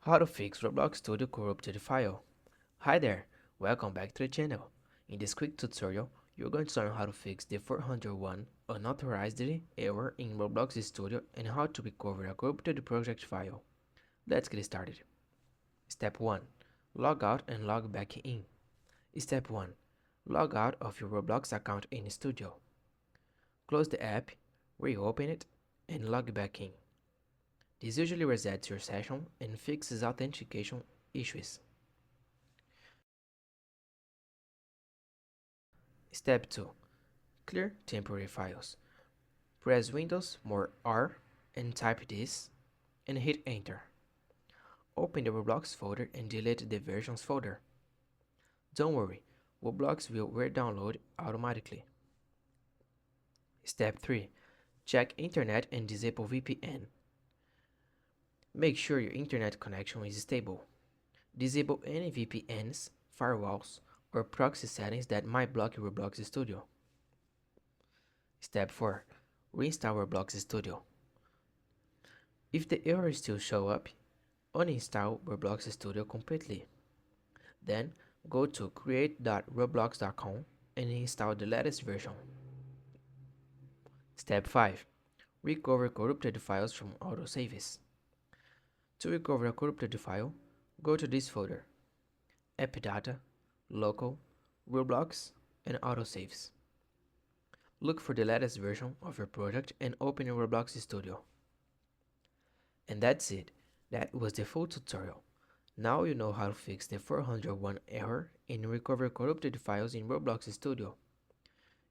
How to fix Roblox Studio corrupted file. Hi there, welcome back to the channel. In this quick tutorial, you're going to learn how to fix the 401 unauthorized error in Roblox Studio and how to recover a corrupted project file. Let's get started. Step 1. Log out and log back in. Step 1. Log out of your Roblox account in Studio. Close the app, reopen it, and log back in. This usually resets your session and fixes authentication issues. Step 2. Clear temporary files. Press Windows more R and type this and hit enter. Open the Roblox folder and delete the versions folder. Don't worry, Roblox will re-download automatically. Step 3. Check internet and disable VPN. Make sure your internet connection is stable. Disable any VPNs, firewalls, or proxy settings that might block your Roblox Studio. Step 4. Reinstall Roblox Studio. If the error still shows up, uninstall Roblox Studio completely. Then, go to create.roblox.com and install the latest version. Step 5. Recover corrupted files from autosaves. To recover a corrupted file, go to this folder: App Data, Local, Roblox, and Autosaves. Look for the latest version of your project and open your Roblox Studio. And that's it. That was the full tutorial. Now you know how to fix the 401 error and recover corrupted files in Roblox Studio.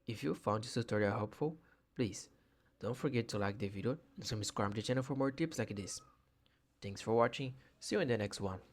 If you found this tutorial helpful, please don't forget to like the video and subscribe to the channel for more tips like this. Thanks for watching. See you in the next one.